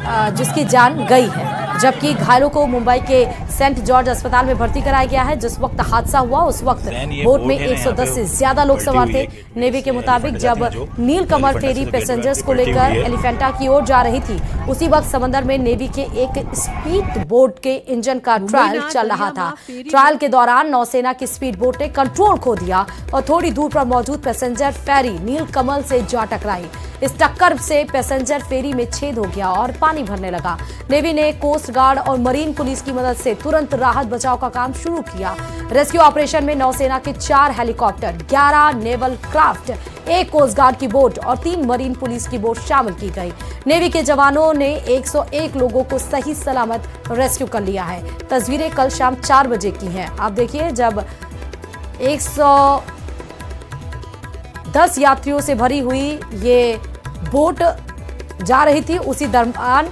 जिसकी जान गई है, जबकि घायलों को मुंबई के सेंट जॉर्ज अस्पताल में भर्ती कराया गया है। जिस वक्त हादसा हुआ उस वक्त बोट में 110 से ज्यादा लोग सवार थे। नेवी के मुताबिक जब नीलकमल फेरी पैसेंजर्स को लेकर एलिफेंटा की ओर जा रही थी, उसी वक्त समंदर में नेवी के एक स्पीड बोट के इंजन का ट्रायल चल रहा था। ट्रायल के दौरान नौसेना की स्पीड बोट ने कंट्रोल खो दिया और थोड़ी दूर पर मौजूद पैसेंजर फेरी नीलकमल से जा टकराई। इस टक्कर से पैसेंजर फेरी में छेद हो गया और पानी भरने लगा। नेवी ने कोस्ट गार्ड और मरीन पुलिस की मदद से तुरंत राहत बचाव का काम शुरू किया। रेस्क्यू ऑपरेशन में नौसेना के 4 helicopter, 11 naval craft, 1 coast guard की बोट और 3 मरीन पुलिस की बोट शामिल की गई। नेवी के जवानों ने 101 लोगों को सही सलामत रेस्क्यू कर लिया है। तस्वीरें कल शाम 4 बजे की हैं। आप देखिए, जब 110 यात्रियों से भरी हुई ये बोट जा रही थी, उसी दरमियान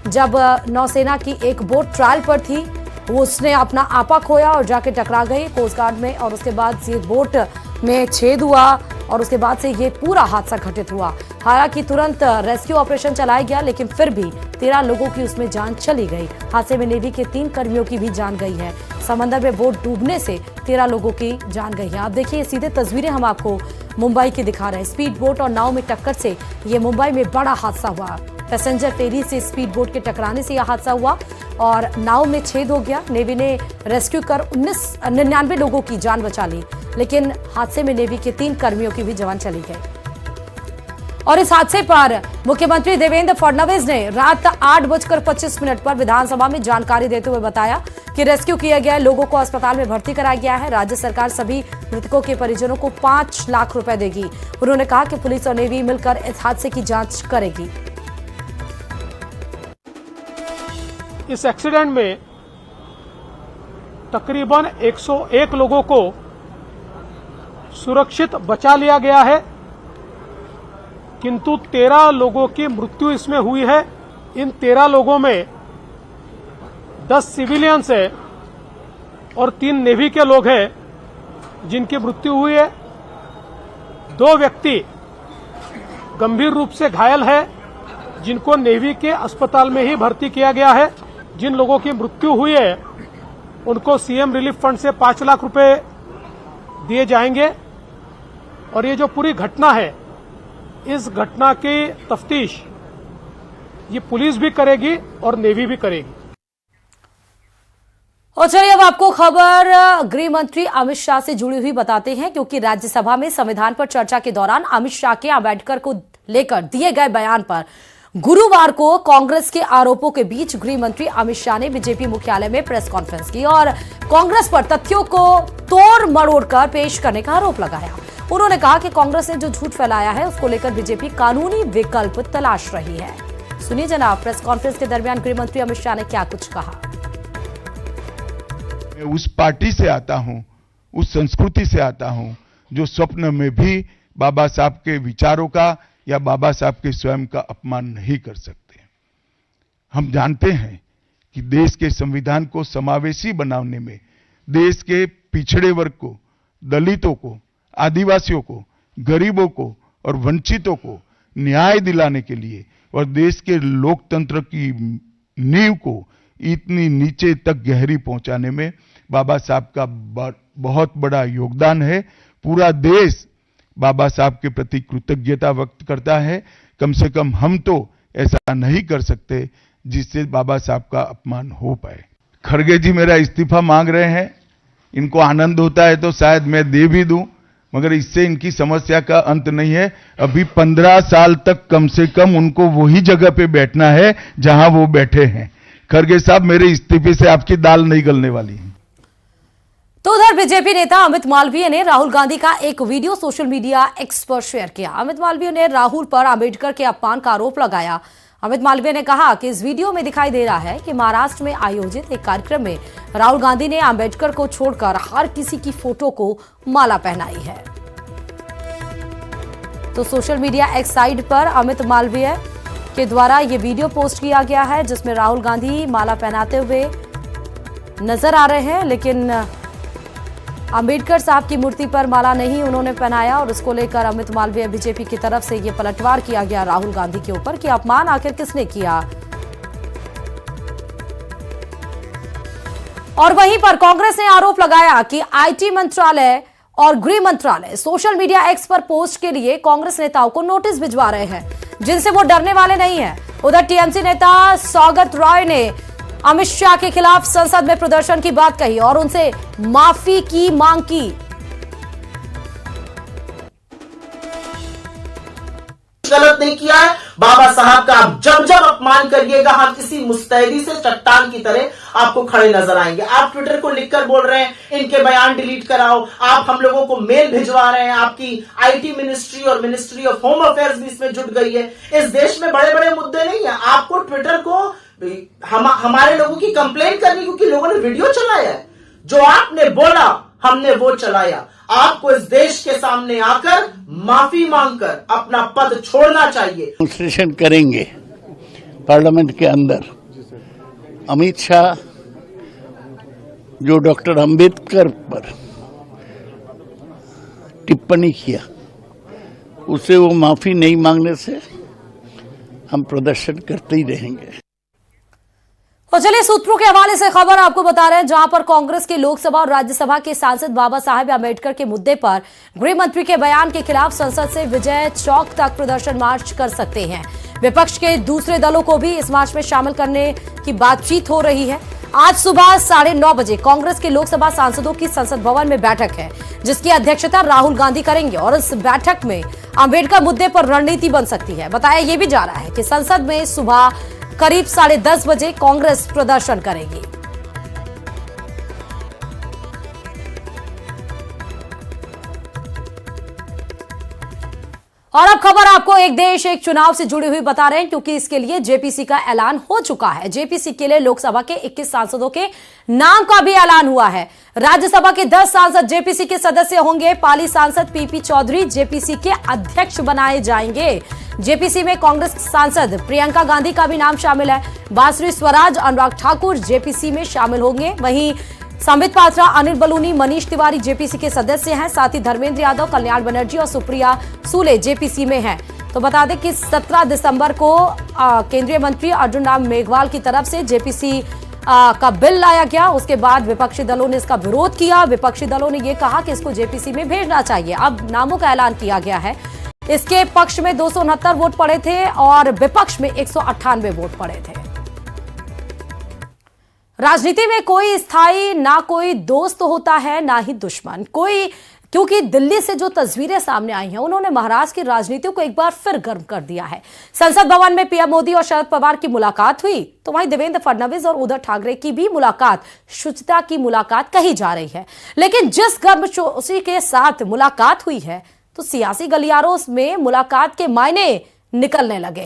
जब नौसेना की एक बोट ट्रायल पर थी, उसने अपना आपा खोया और जाके टकरा गई कोस्ट गार्ड में, और उसके बाद ये बोट में छेद हुआ और उसके बाद से ये पूरा हादसा घटित हुआ। हालांकि तुरंत रेस्क्यू ऑपरेशन चलाया गया, लेकिन फिर भी 13 लोगों की उसमें जान चली गई। हादसे में नेवी के 3 कर्मियों की भी जान गई है। समंदर में बोट डूबने से 13 लोगों की जान गई है। आप देखिए, सीधे तस्वीरें हम आपको मुंबई की दिखा रहे हैं। स्पीड बोट और नाव में टक्कर से ये मुंबई में बड़ा हादसा हुआ। पैसेंजर फेरी से स्पीड बोट के टकराने से यह हादसा हुआ और नाव में छेद हो गया। नेवी ने रेस्क्यू कर 99 लोगों की जान बचा ली, लेकिन हादसे में नेवी के 3 कर्मियों की भी जान चली गई। और इस हादसे पर मुख्यमंत्री देवेंद्र फडणवीस ने रात 8:25 पर विधानसभा में जानकारी देते हुए बताया कि रेस्क्यू किया गया लोगों को अस्पताल में भर्ती कराया गया है। राज्य सरकार सभी मृतकों के परिजनों को 5 लाख रुपए देगी। उन्होंने कहा कि पुलिस और नेवी मिलकर इस हादसे की जांच करेगी। इस एक्सीडेंट में तकरीबन 101 लोगों को सुरक्षित बचा लिया गया है, किंतु 13 लोगों की मृत्यु इसमें हुई है। इन 13 लोगों में 10 सिविलियंस है और 3 नेवी के लोग हैं जिनकी मृत्यु हुई है। 2 व्यक्ति गंभीर रूप से घायल है, जिनको नेवी के अस्पताल में ही भर्ती किया गया है। जिन लोगों की मृत्यु हुई है उनको सीएम रिलीफ फंड से 5 लाख रुपए दिए जाएंगे। और ये जो पूरी घटना है, इस घटना की तफ्तीश ये पुलिस भी करेगी और नेवी भी करेगी। और चलिए अब आपको खबर गृह मंत्री अमित शाह से जुड़ी हुई बताते हैं, क्योंकि राज्यसभा में संविधान पर चर्चा के दौरान अमित शाह के अम्बेडकर को लेकर दिए गए बयान पर गुरुवार को कांग्रेस के आरोपों के बीच गृह मंत्री अमित शाह ने बीजेपी मुख्यालय में प्रेस कॉन्फ्रेंस की और कांग्रेस पर तथ्यों को तोड़ मरोड़ कर पेश करने का आरोप लगाया। उन्होंने कहा कि कांग्रेस ने जो झूठ फैलाया है उसको लेकर बीजेपी कानूनी विकल्प तलाश रही है। सुनिए जनाब, प्रेस कॉन्फ्रेंस के दरमियान गृह मंत्री अमित शाह ने क्या कुछ कहा। मैं उस पार्टी से आता हूं, उस संस्कृति से आता हूं जो स्वप्न में भी बाबा साहब के विचारों का या बाबा साहब के स्वयं का अपमान नहीं कर सकते। हम जानते हैं कि देश के संविधान को समावेशी बनाने में देश के पिछड़े वर्ग को, दलितों को, आदिवासियों को, गरीबों को और वंचितों को न्याय दिलाने के लिए और देश के लोकतंत्र की नींव को इतनी नीचे तक गहरी पहुंचाने में बाबा साहब का बहुत बड़ा योगदान है। पूरा देश बाबा साहब के प्रति कृतज्ञता व्यक्त करता है। कम से कम हम तो ऐसा नहीं कर सकते जिससे बाबा साहब का अपमान हो पाए। खड़गे जी मेरा इस्तीफा मांग रहे हैं, इनको आनंद होता है तो शायद मैं दे भी दूं, मगर इससे इनकी समस्या का अंत नहीं है। अभी 15 साल तक कम से कम उनको वही जगह पे बैठना है जहां वो बैठे हैं। खड़गे साहब, मेरे इस्तीफे से आपकी दाल नहीं गलने वाली है। तो उधर बीजेपी नेता अमित मालवीय ने राहुल गांधी का एक वीडियो सोशल मीडिया एक्स पर शेयर किया। अमित मालवीय ने राहुल पर अंबेडकर के अपमान का आरोप लगाया। अमित मालवीय ने कहा कि इस वीडियो में दिखाई दे रहा है कि महाराष्ट्र में आयोजित एक कार्यक्रम में राहुल गांधी ने अंबेडकर को छोड़कर हर किसी की फोटो को माला पहनाई है। तो सोशल मीडिया एक्स साइट पर अमित मालवीय के द्वारा ये वीडियो पोस्ट किया गया है, जिसमें राहुल गांधी माला पहनाते हुए नजर आ रहे हैं, लेकिन अंबेडकर साहब की मूर्ति पर माला नहीं उन्होंने पहनाया। और इसको लेकर अमित मालवीय बीजेपी की तरफ से ये पलटवार किया गया राहुल गांधी के ऊपर कि अपमान आखिर किसने किया। और वहीं पर कांग्रेस ने आरोप लगाया कि आईटी मंत्रालय और गृह मंत्रालय सोशल मीडिया एक्स पर पोस्ट के लिए कांग्रेस नेताओं को नोटिस भिजवा रहे हैं, जिनसे वो डरने वाले नहीं हैं। उधर टीएमसी नेता सौगत रॉय ने अमित शाह के खिलाफ संसद में प्रदर्शन की बात कही और उनसे माफी की मांग की। गलत नहीं किया है बाबा साहब का। आप जब जब अपमान करिएगा हम इसी मुस्तैदी से चट्टान की तरह आपको खड़े नजर आएंगे। आप ट्विटर को लिखकर बोल रहे हैं इनके बयान डिलीट कराओ, आप हम लोगों को मेल भिजवा रहे हैं, आपकी आईटी मिनिस्ट्री और मिनिस्ट्री ऑफ होम अफेयर्स भी इसमें जुट गई है। इस देश में बड़े बड़े मुद्दे नहीं है, आपको ट्विटर को हमारे लोगों की कंप्लेंट करनी, क्योंकि लोगों ने वीडियो चलाया है। जो आपने बोला हमने वो चलाया। आपको इस देश के सामने आकर माफी मांगकर अपना पद छोड़ना चाहिए। डेमोन्स्ट्रेशन करेंगे पार्लियामेंट के अंदर। अमित शाह जो डॉक्टर अंबेडकर पर टिप्पणी किया, उसे वो माफी नहीं मांगने से हम प्रदर्शन करते ही रहेंगे। तो चलिए सूत्रों के हवाले से खबर आपको बता रहे हैं, जहां पर कांग्रेस के लोकसभा और राज्यसभा के सांसद बाबा साहेब आंबेडकर के मुद्दे पर गृह मंत्री के बयान के खिलाफ संसद से विजय चौक तक प्रदर्शन मार्च कर सकते हैं। विपक्ष के दूसरे दलों को भी इस मार्च में शामिल करने की बातचीत हो रही है। आज सुबह 9:30 बजे कांग्रेस के लोकसभा सांसदों की संसद भवन में बैठक है, जिसकी अध्यक्षता राहुल गांधी करेंगे और इस बैठक में आंबेडकर मुद्दे पर रणनीति बन सकती है। बताया यह भी जा रहा है कि संसद में सुबह करीब 10:30 बजे कांग्रेस प्रदर्शन करेगी। और अब खबर आपको एक देश एक चुनाव से जुड़ी हुई बता रहे हैं, क्योंकि इसके लिए जेपीसी का ऐलान हो चुका है। जेपीसी के लिए लोकसभा के 21 सांसदों के नाम का भी ऐलान हुआ है। राज्यसभा के 10 सांसद जेपीसी के सदस्य होंगे। पाली सांसद पीपी चौधरी जेपीसी के अध्यक्ष बनाए जाएंगे। जेपीसी में कांग्रेस सांसद प्रियंका गांधी का भी नाम शामिल है। बांसुरी स्वराज, अनुराग ठाकुर जेपीसी में शामिल होंगे। वहीं संबित पात्रा, अनिल बलूनी, मनीष तिवारी जेपीसी के सदस्य हैं। साथ ही धर्मेंद्र यादव, कल्याण बनर्जी और सुप्रिया सूले जेपीसी में हैं। तो बता दें कि 17 दिसंबर को केंद्रीय मंत्री अर्जुन राम मेघवाल की तरफ से जेपीसी का बिल लाया गया। उसके बाद विपक्षी दलों ने इसका विरोध किया। विपक्षी दलों ने यह कहा कि इसको जेपीसी में भेजना चाहिए। अब नामों का ऐलान किया गया है। इसके पक्ष में 269 वोट पड़े थे और विपक्ष में 198 वोट पड़े थे। राजनीति में कोई स्थायी ना कोई दोस्त होता है ना ही दुश्मन कोई, क्योंकि दिल्ली से जो तस्वीरें सामने आई हैं उन्होंने महाराष्ट्र की राजनीति को एक बार फिर गर्म कर दिया है। संसद भवन में पीएम मोदी और शरद पवार की मुलाकात हुई, तो वहीं देवेंद्र फडणवीस और उद्धव ठाकरे की भी मुलाकात शुचिता की मुलाकात कही जा रही है। लेकिन जिस गर्मजोशी के साथ मुलाकात हुई है, तो सियासी गलियारों में मुलाकात के मायने निकलने लगे।